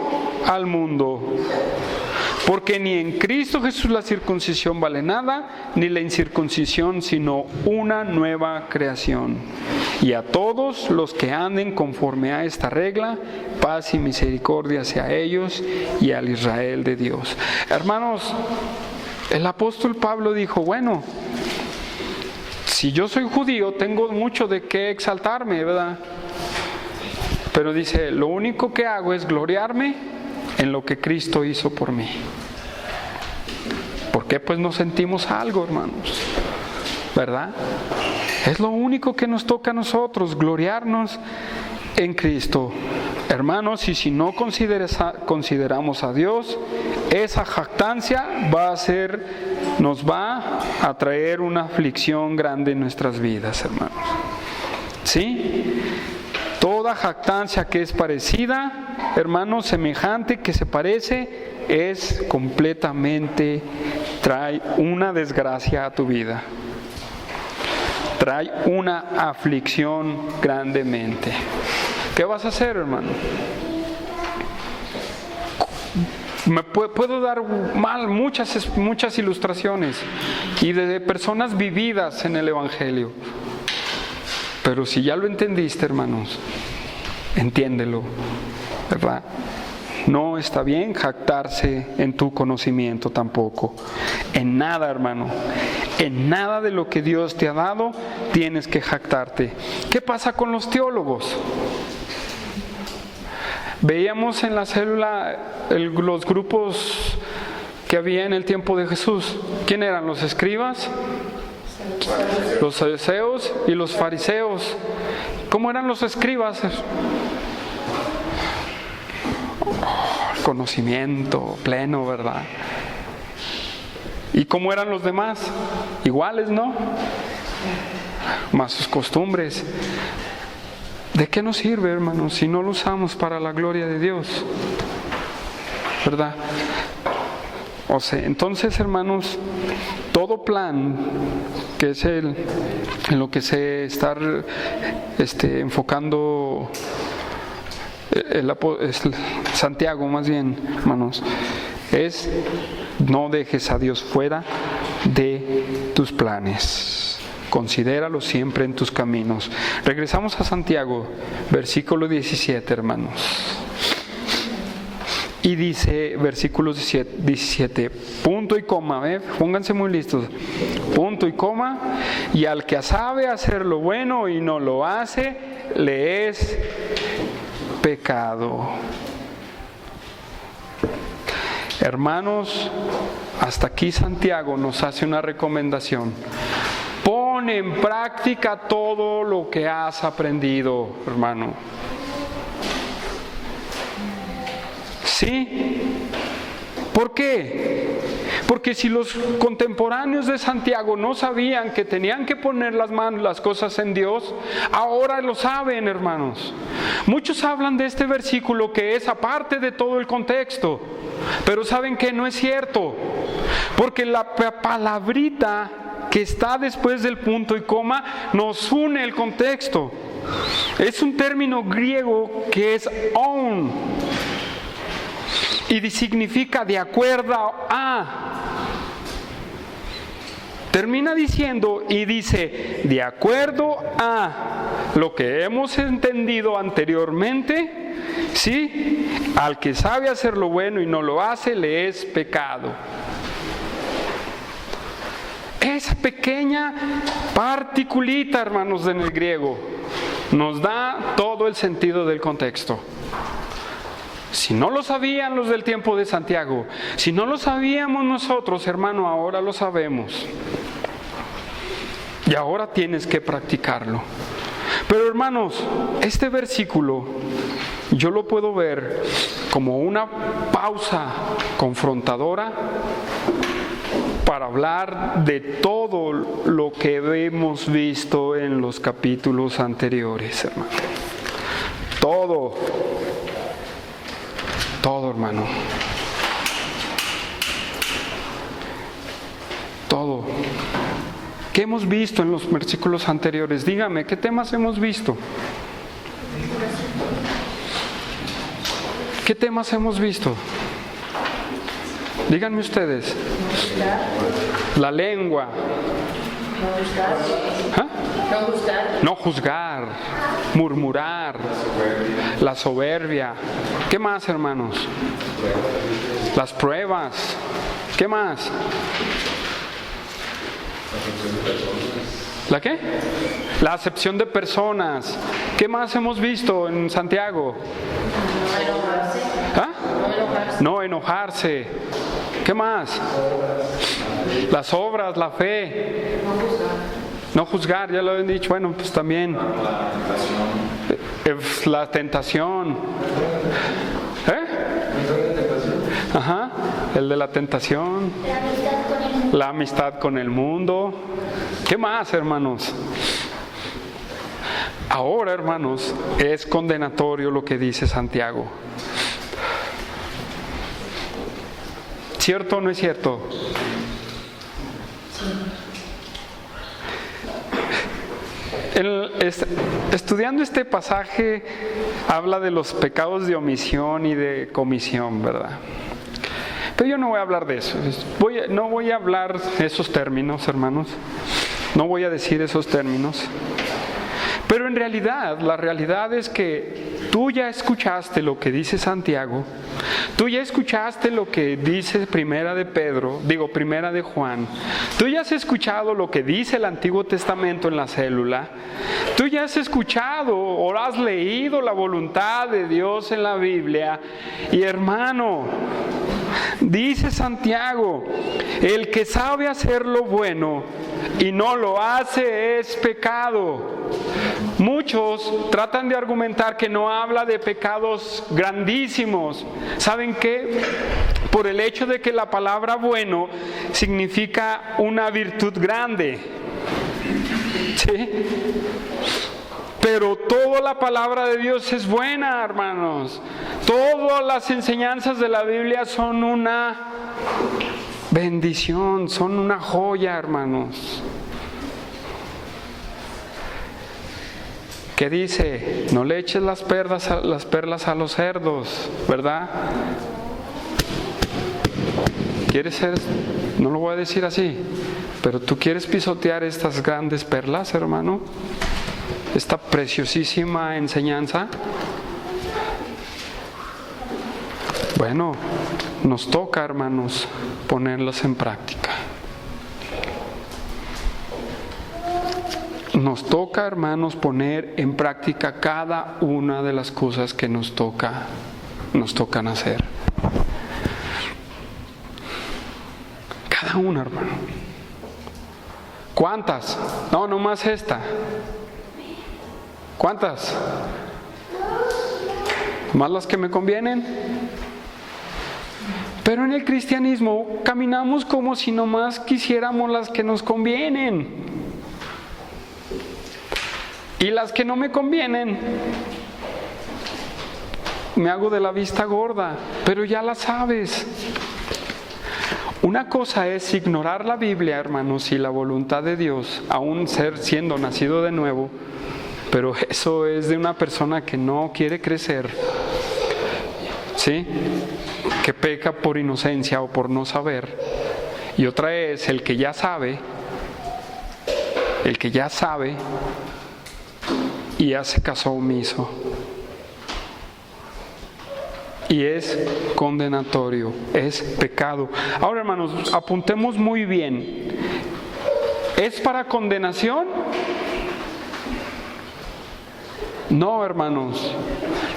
al mundo. Porque ni en Cristo Jesús la circuncisión vale nada, ni la incircuncisión, sino una nueva creación. Y a todos los que anden conforme a esta regla, paz y misericordia hacia ellos y al Israel de Dios. Hermanos, el apóstol Pablo dijo, bueno, si yo soy judío, tengo mucho de qué exaltarme, ¿verdad? Pero dice, lo único que hago es gloriarme en lo que Cristo hizo por mí. ¿Por qué? Pues nos sentimos algo, hermanos, ¿verdad? Es lo único que nos toca a nosotros, gloriarnos en Cristo. Hermanos, y si no consideramos a Dios, esa jactancia nos va a traer una aflicción grande en nuestras vidas, hermanos. ¿Sí? Toda jactancia que es parecida, hermanos, semejante, que se parece, es completamente, trae una desgracia a tu vida. Trae una aflicción grandemente. ¿Qué vas a hacer, hermano? Me puedo dar muchas ilustraciones y de personas vividas en el Evangelio. Pero si ya lo entendiste, hermanos, entiéndelo, ¿verdad? No está bien jactarse en tu conocimiento tampoco. En nada, hermano. En nada de lo que Dios te ha dado tienes que jactarte. ¿Qué pasa con los teólogos? Veíamos en la célula los grupos que había en el tiempo de Jesús. ¿Quién eran? ¿Los escribas? Los saduceos y los fariseos. ¿Cómo eran los escribas? Conocimiento pleno, ¿verdad? ¿Y cómo eran los demás? Iguales, ¿no? Más sus costumbres. ¿De qué nos sirve, hermanos, si no lo usamos para la gloria de Dios? ¿Verdad? O sea, entonces, hermanos, todo plan que es en lo que se está enfocando Santiago, más bien, hermanos, es no dejes a Dios fuera de tus planes. Considéralo siempre en tus caminos. Regresamos a Santiago, versículo 17, hermanos. Y dice, versículo 17, punto y coma, pónganse muy listos, punto y coma, y al que sabe hacer lo bueno y no lo hace, le es pecado. Hermanos, hasta aquí Santiago nos hace una recomendación. Pon en práctica todo lo que has aprendido, hermano. ¿Sí? ¿Por qué? Porque si los contemporáneos de Santiago no sabían que tenían que poner las cosas en Dios, ahora lo saben, hermanos. Muchos hablan de este versículo que es aparte de todo el contexto, pero saben que no es cierto, porque la palabrita que está después del punto y coma nos une el contexto. Es un término griego que es on y significa de acuerdo a. Termina diciendo y dice, de acuerdo a lo que hemos entendido anteriormente, ¿sí? Al que sabe hacer lo bueno y no lo hace, le es pecado. Esa pequeña particulita, hermanos, en el griego, nos da todo el sentido del contexto. Si no lo sabían los del tiempo de Santiago, si no lo sabíamos nosotros, hermano, ahora lo sabemos. Y ahora tienes que practicarlo. Pero, hermanos, este versículo yo lo puedo ver como una pausa confrontadora para hablar de todo lo que hemos visto en los capítulos anteriores, hermano. Todo, hermano. Todo. ¿Qué hemos visto en los versículos anteriores? Dígame, ¿qué temas hemos visto? ¿Qué temas hemos visto? Díganme ustedes. La lengua. ¿Ah? No juzgar, murmurar, la soberbia. ¿Qué más, hermanos? Las pruebas. ¿Qué más? ¿La qué? La acepción de personas. ¿Qué más hemos visto en Santiago? ¿Ah? No enojarse. ¿Qué más? Las obras, la fe. No juzgar, ya lo habían dicho. Bueno, pues también. La tentación. Ajá, el de la tentación. La amistad con el mundo. ¿Qué más, hermanos? Ahora, hermanos, es condenatorio lo que dice Santiago. ¿Cierto o no es cierto? Estudiando este pasaje, habla de los pecados de omisión y de comisión, ¿verdad? Pero yo no voy a hablar de eso. No voy a hablar esos términos, hermanos. No voy a decir esos términos. Pero en realidad, la realidad es que tú ya escuchaste lo que dice Santiago. Tú ya escuchaste lo que dice Primera de Juan. Tú ya has escuchado lo que dice el Antiguo Testamento en la célula. Tú ya has escuchado o has leído la voluntad de Dios en la Biblia. Y hermano, dice Santiago, el que sabe hacer lo bueno y no lo hace es pecado. Muchos tratan de argumentar que no habla de pecados grandísimos. ¿Saben qué? Por el hecho de que la palabra bueno significa una virtud grande. ¿Sí? Pero toda la palabra de Dios es buena, hermanos. Todas las enseñanzas de la Biblia son una bendición, son una joya, hermanos. ¿Qué dice? No le eches las perlas a los cerdos, ¿verdad? ¿Quieres ser? No lo voy a decir así, pero tú quieres pisotear estas grandes perlas, hermano, esta preciosísima enseñanza. Bueno, nos toca, hermanos, ponerlas en práctica. Nos toca, hermanos, poner en práctica cada una de las cosas que nos tocan hacer. Cada una, hermano. ¿Cuántas? No, nomás esta. ¿Cuántas? ¿Más las que me convienen? Pero en el cristianismo caminamos como si nomás quisiéramos las que nos convienen. Y las que no me convienen, me hago de la vista gorda, pero ya la sabes. Una cosa es ignorar la Biblia, hermanos, y la voluntad de Dios, aún siendo nacido de nuevo, pero eso es de una persona que no quiere crecer, ¿sí? Que peca por inocencia o por no saber. Y otra es el que ya sabe y hace caso omiso. Y es condenatorio, es pecado. Ahora, hermanos, apuntemos muy bien. ¿Es para condenación? No, hermanos,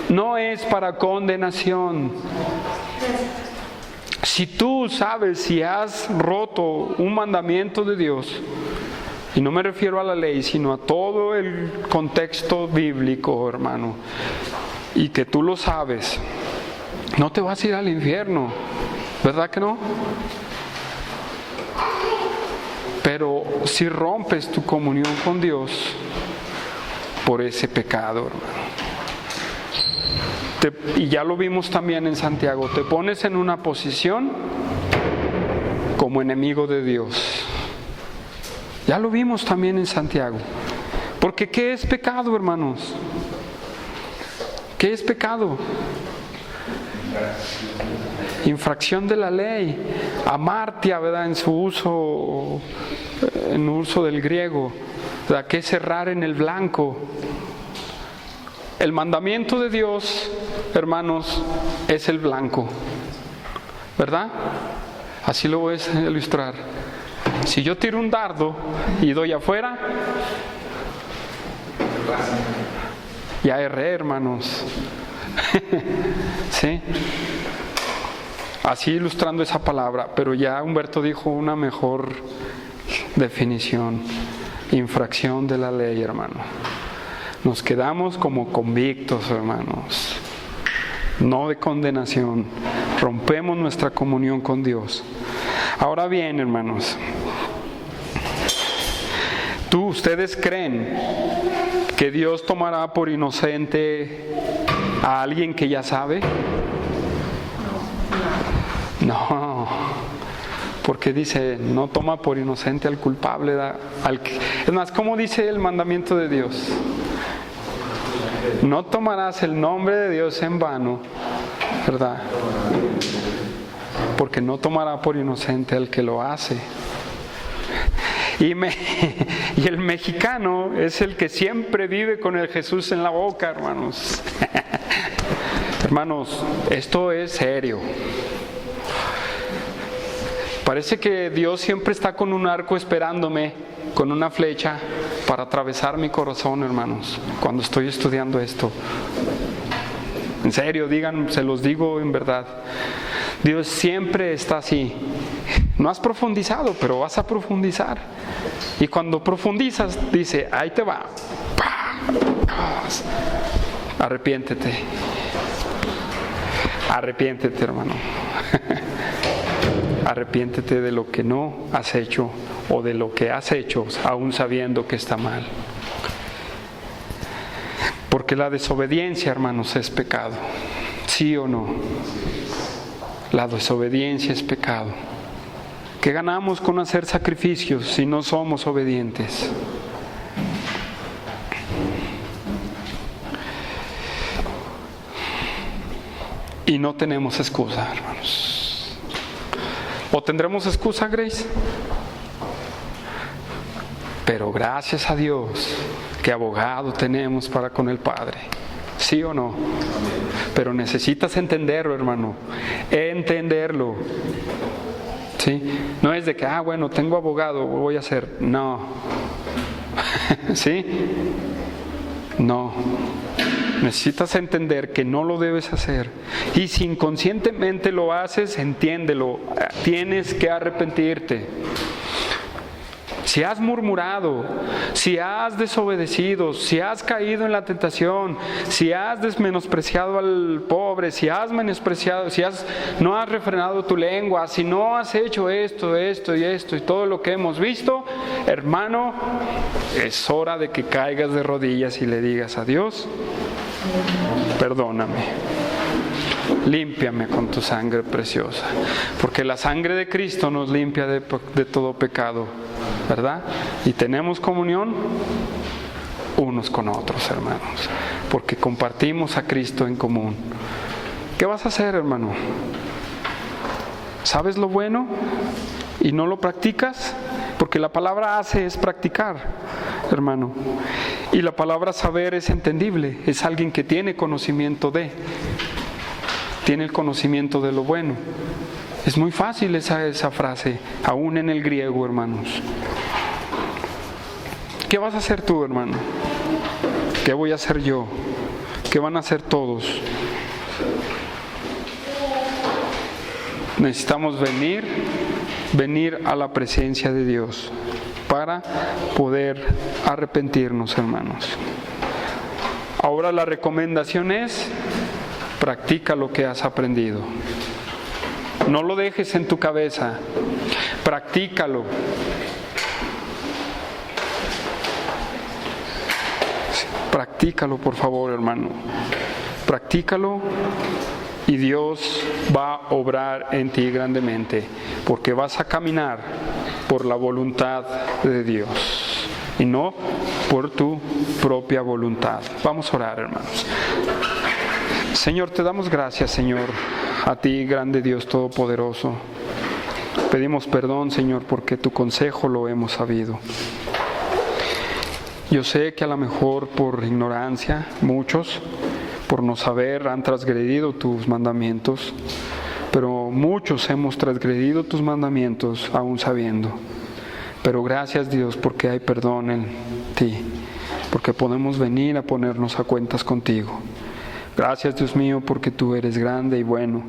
no es para condenación. Si tú sabes, si has roto un mandamiento de Dios, y no me refiero a la ley, sino a todo el contexto bíblico, hermano, y que tú lo sabes, no te vas a ir al infierno, ¿verdad que no? Pero si rompes tu comunión con Dios por ese pecado, hermano. y ya lo vimos también en Santiago, te pones en una posición como enemigo de Dios. Ya lo vimos también en Santiago. Porque ¿qué es pecado, hermanos? ¿Qué es pecado? Infracción de la ley. Amartia, ¿verdad? En uso del griego. ¿Verdad? ¿Qué es errar en el blanco? El mandamiento de Dios, hermanos, es el blanco, ¿verdad? Así lo voy a ilustrar. Si yo tiro un dardo y doy afuera, ya erré, hermanos. ¿Sí? Así ilustrando esa palabra, pero ya Humberto dijo una mejor definición. Infracción de la ley, hermano. Nos quedamos como convictos, hermanos, no de condenación. Rompemos nuestra comunión con Dios. Ahora bien, hermanos, ¿ustedes creen que Dios tomará por inocente a alguien que ya sabe? No, porque dice, no toma por inocente al culpable. Es más, ¿cómo dice el mandamiento de Dios? No tomarás el nombre de Dios en vano, ¿verdad? Porque no tomará por inocente al que lo hace. Y el mexicano es el que siempre vive con el Jesús en la boca, hermanos. Hermanos, esto es serio. Parece que Dios siempre está con un arco esperándome, con una flecha, para atravesar mi corazón, hermanos, cuando estoy estudiando esto. En serio, se los digo en verdad. Dios siempre está así. No has profundizado, pero vas a profundizar. Y cuando profundizas, dice, ahí te va. Arrepiéntete. Arrepiéntete, hermano. Arrepiéntete de lo que no has hecho o de lo que has hecho, aún sabiendo que está mal. Porque la desobediencia, hermanos, es pecado. ¿Sí o no? La desobediencia es pecado. ¿Qué ganamos con hacer sacrificios si no somos obedientes? Y no tenemos excusa, hermanos. ¿O tendremos excusa, Grace? Pero gracias a Dios que abogado tenemos para con el Padre. ¿Sí o no? Pero necesitas entenderlo, hermano. Entenderlo. ¿Sí? No es de que, bueno, tengo abogado, voy a hacer. No. ¿Sí? No. Necesitas entender que no lo debes hacer. Y si inconscientemente lo haces, entiéndelo. Tienes que arrepentirte. Si has murmurado, si has desobedecido, si has caído en la tentación, si has menospreciado al pobre, si has menospreciado, no has refrenado tu lengua, si no has hecho esto y todo lo que hemos visto, hermano, es hora de que caigas de rodillas y le digas a Dios, perdóname, límpiame con tu sangre preciosa, porque la sangre de Cristo nos limpia de todo pecado, ¿verdad? Y tenemos comunión unos con otros, hermanos, porque compartimos a Cristo en común. ¿Qué vas a hacer, hermano? ¿Sabes lo bueno y no lo practicas? Porque la palabra hace es practicar, hermano. Y la palabra saber es entendible, es alguien que tiene conocimiento tiene el conocimiento de lo bueno. Es muy fácil esa frase, aún en el griego, hermanos. ¿Qué vas a hacer tú, hermano? ¿Qué voy a hacer yo? ¿Qué van a hacer todos? Necesitamos venir a la presencia de Dios para poder arrepentirnos, hermanos. Ahora la recomendación es: practica lo que has aprendido. No lo dejes en tu cabeza, practícalo. Practícalo, por favor, hermano. Practícalo y Dios va a obrar en ti grandemente, porque vas a caminar por la voluntad de Dios y no por tu propia voluntad. Vamos a orar, hermanos. Señor, te damos gracias, Señor, a ti, grande Dios Todopoderoso. Pedimos perdón, Señor, porque tu consejo lo hemos sabido. Yo sé que a lo mejor por ignorancia, muchos, por no saber, han transgredido tus mandamientos, pero muchos hemos transgredido tus mandamientos aún sabiendo. Pero gracias, Dios, porque hay perdón en ti, porque podemos venir a ponernos a cuentas contigo. Gracias, Dios mío, porque tú eres grande y bueno.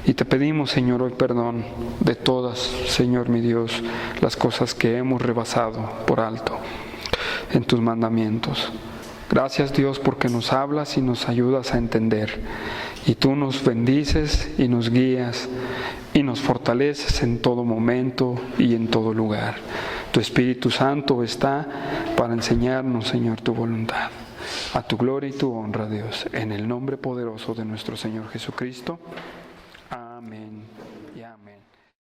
Y te pedimos, Señor, hoy perdón de todas, Señor mi Dios, las cosas que hemos rebasado por alto en tus mandamientos. Gracias, Dios, porque nos hablas y nos ayudas a entender. Y tú nos bendices y nos guías y nos fortaleces en todo momento y en todo lugar. Tu Espíritu Santo está para enseñarnos, Señor, tu voluntad. A tu gloria y tu honra, Dios, en el nombre poderoso de nuestro Señor Jesucristo. Amén.